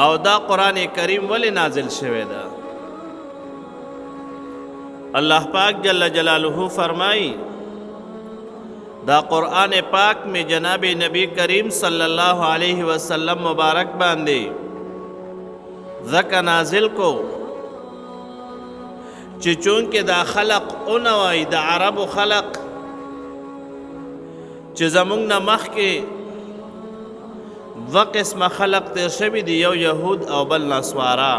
او دا قرآن کریم ولی نازل شوی ده؟ اللہ پاک جل جلالہ فرمائی دا قرآن پاک میں جناب نبی کریم صلی اللہ علیہ وسلم مبارک باندے ذکا نازل کو چی چونکہ دا خلق انوائی دا عرب خلق چی زمونگ نمخ کے دو قسم خلق تیر شوی دی یو یهود او بل نصوارا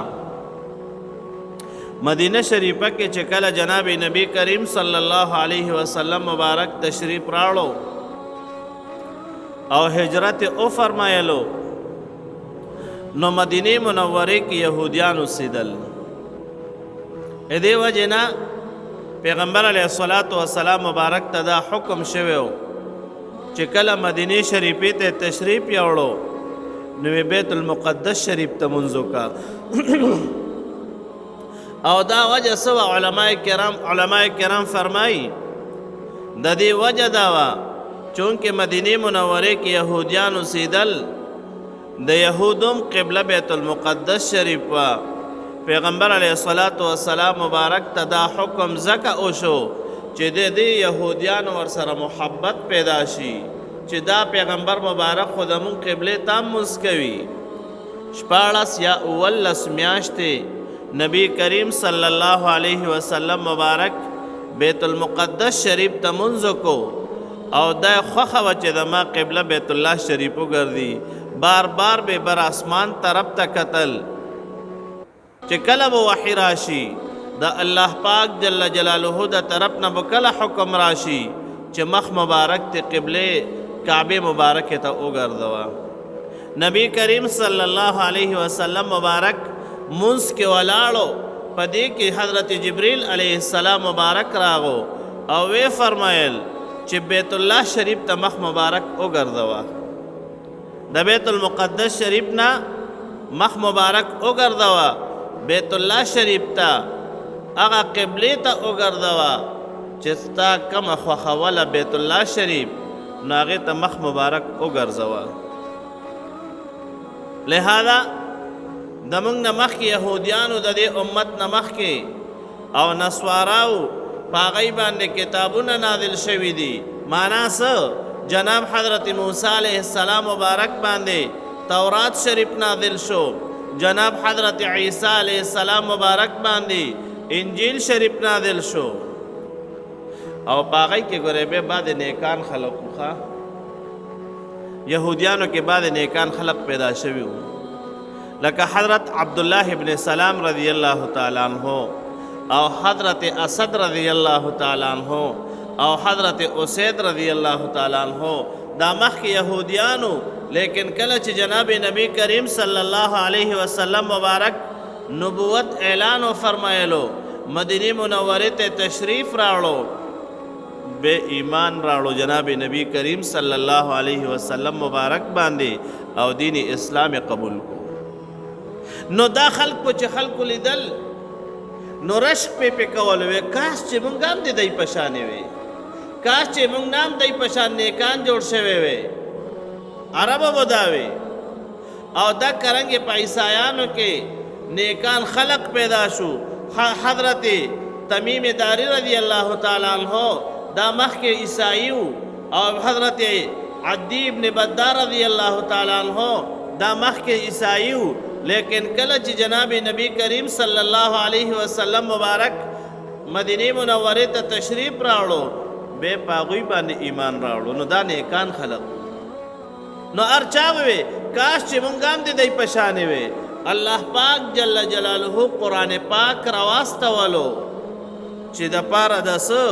مدینہ شریفہ کے چکل جناب نبی کریم صلی اللہ علیہ وسلم مبارک تشریف راڑو او ہجرت او فرمایلو نو مدینہ منورے کی یہودیان سیدل ادے وجنا پیغمبر علیہ الصلوۃ مبارک تدا حکم شویو چکل مدینہ شریفی تے تشریف یوڑو نو بیت المقدس شریف تمنزو کا او دا وجہ سوا علماء کرام فرمائی دا دی وجہ داوا چونکہ مدینی منورے کی یہودیان سیدل دا یہودم قبلہ بیت المقدس شریف وا پیغمبر علیہ الصلوۃ مبارک تدا حکم زکا اوشو چی دی یہودیان ورسر محبت پیدا شی چی دا پیغمبر مبارک خودمون قبلے تام مسکوی شپاڑس یا اولس میاشتے نبی کریم صلی اللہ علیہ وسلم مبارک بیت المقدس شریف تمنزو کو او دا خوخ وچے دا ما قبلہ بیت اللہ شریفو گردی بار بار بے بر آسمان طرف تا قتل چے کلب وحی راشی دا اللہ پاک جل جلالہ دا طرف نبو کل حکم راشی چے مخ مبارک تے قبلے کعبے مبارک تا او گردوا نبی کریم صلی اللہ علیہ وسلم مبارک منس کے ولاڑو پدی کی حضرت جبریل علیہ السلام مبارک راغو او وی فرمائل چی بیت اللہ شریف تا مخ مبارک او گردوا دا بیت المقدس شریف نا مخ مبارک او گردوا بیت اللہ شریف تا اغا قبلی تا او گردوا چستا کم خوخولا بیت اللہ شریف ناغی تا مخ مبارک او گردوا لہذا دمونگ نمخ کی یہودیانو دا دے امت نمخ کے او نسواراو پاغی باندے کتابون نازل شوی دی مانا سا جناب حضرت موسیٰ علیہ السلام مبارک باندے تورات شریف نازل شو جناب حضرت عیسیٰ علیہ السلام مبارک باندے انجیل شریف نازل شو او پاغی کے گریبے بعد نیکان خلقو خواہ یہودیانو کے بعد نیکان خلق پیدا شوی ہوں لکہ حضرت عبداللہ ابن سلام رضی اللہ تعالیٰ عنہ او حضرت اسد رضی اللہ تعالیٰ عنہ او حضرت اسید رضی اللہ تعالیٰ عنہ دا مخ کی یہودیانو لیکن کلچ جناب نبی کریم صلی اللہ علیہ وسلم مبارک نبوت اعلان و فرمائلو مدینی منورے تے تشریف راڑو بے ایمان راڑو جناب نبی کریم صلی اللہ علیہ وسلم مبارک باندے او دین اسلام قبول کو نو دا خلق پو چه خلقو لیدل نو رشق پی کولوے کاش چه منگ هم دی پشانے وے کاش چه منگ نام دی پشان نیکان جوڑ شوے وے عرب بداوے او دا کرنگ پا عیسائیانو کے نیکان خلق پیدا شو حضرت تمیم داری رضی اللہ تعالیٰ عنہ دا مخ کے عیسائیو او حضرت عدی ابن بدار رضی اللہ تعالیٰ عنہ دا مخ کے عیسائیو لیکن کلچ جناب نبی کریم صلی اللہ علیہ وسلم مبارک مدینی منورے تا تشریف راڑو بے پاغوی بان ایمان راڑو نو دا نیکان خلق نو ارچاوے کاش چی منگام دی پشانے وے اللہ پاک جل جلالہ قرآن پاک رواست ولو چی دا پارا دا سو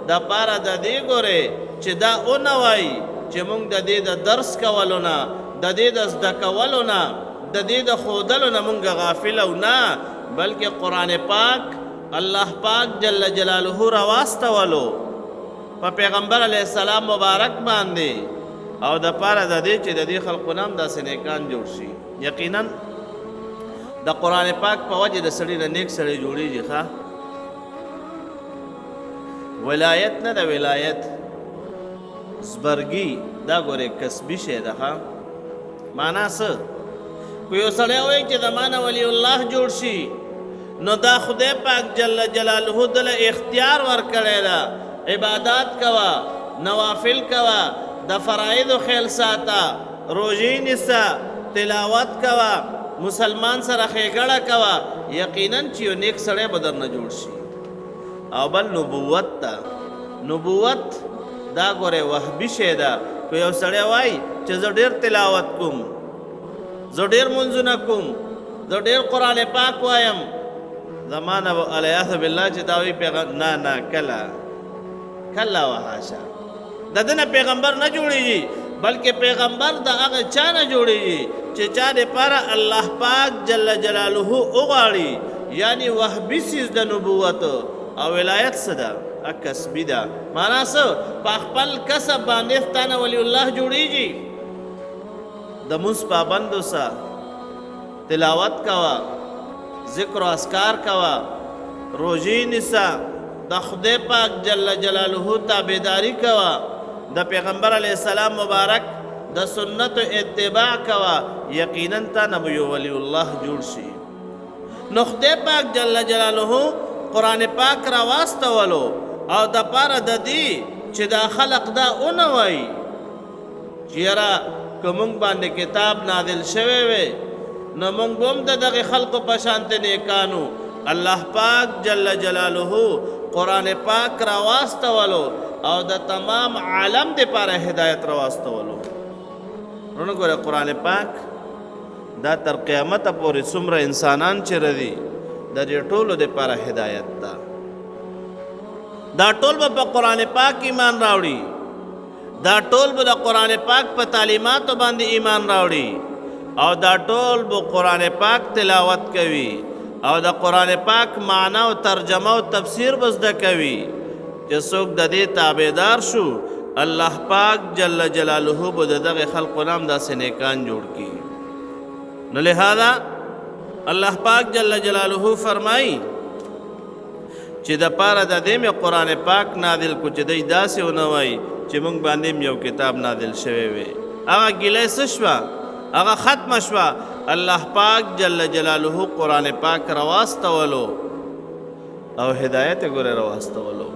دا پارا دا دی گورے چی دا اونوائی چی منگ دا دی دا درس کولونا دا دی دا زدکولونا دا دی دا خودلونا منگ غافلو نا بلکہ قرآن پاک اللہ پاک جل جلالہ رواست ولو پا پیغمبر علیہ السلام مبارک باندے او دا پارا دا دی چی دا دی خلقنام دا سنیکان جوڑ شی یقیناً دا قرآن پاک پا وجہ دا سڑی نا نیک سڑی جوڑی جی خواہ ولایت نا دا ولایت زبرگی دا گورے کسبی شے دا خواہ مانا سا کو یو سړی وایي چې زمانه ولی الله جوړ شي نو دا خدای پاک جل جلاله دله اختیار ورکړی ده عبادات کوه نوافل کوه د فرایضو خیال ساته روژې نیسه تلاوت کوه مسلمان سره ښېګړه کوه یقینا چې یو نیک سړی به درنه جوړ شي او بل نبوت ته نبوت دا ګوره وهبي شی ده که یو سړی وایي چې زه ډېر تلاوت کوم زه ډېر منځونه کوم زه ډېر قرآن پاک وایم زمانه علیه بالله چې دا وایي نه کله وحاشا د ده نه پیغمبر نه جوړېږي بلکې پیغمبر د هغه چا نه جوړېږي چې چا دپاره الله پاک جل جلاله وغواړي یعنی وهبي څیز د نبوت او ولایت څه ده کسبي ده معنا څه په خپل کسب باندې ستانه ولی الله جوړېږي د مونځ پابند اوسه تلاوت کوه ذکر و اذکار کوه روژې نیسه د خدای پاک جل جلاله تابعداري کوه د پیغمبر علیه السلام مبارک د سنت اتباع کوه یقینا تا نه به یو ولی الله جوړ شي نو خدای پاک جل جلاله قرآن پاک را واستولو او د پاره د دې چې دا خلق دا ونه وایي چې یاره که مونږ باندې کتاب نازل شوی وی نو مونږ به هم د دغې خلقو په شانتې نیکانو الله پاک جل جلاله قرآن پاک را واستولو او د تمام عالم دپاره هدایت را واستولو نو ګوره قرآن پاک دا تر قیامته پورې څومره انسانان چې دي د دې ټولو دپاره هدایت ده دا ټول به په قرآن پاک ایمان راوړي دا ټول به د قرآن پاک په تعلیماتو باندې ایمان راوړي او دا ټول به قرآن پاک تلاوت کوي او د قرآن پاک معنا او ترجمه او تفسیر به زده کوي چې څوک د دې تابعدار شو الله پاک جل جلاله به د دغه خلقو نام داسې نیکان جوړ کړي نو لہذا الله پاک جل جلاله فرمایي چې د پاره د دې مې قرآن پاک نازل کو چې دی داسې ونه وایي چې موږ باندې یو کتاب نازل شوی وي هغه ګیله څه شوه هغه ختمه شوه الله پاک جل جلاله قرآن پاک رواستولو او هدایت ګوره رواستولو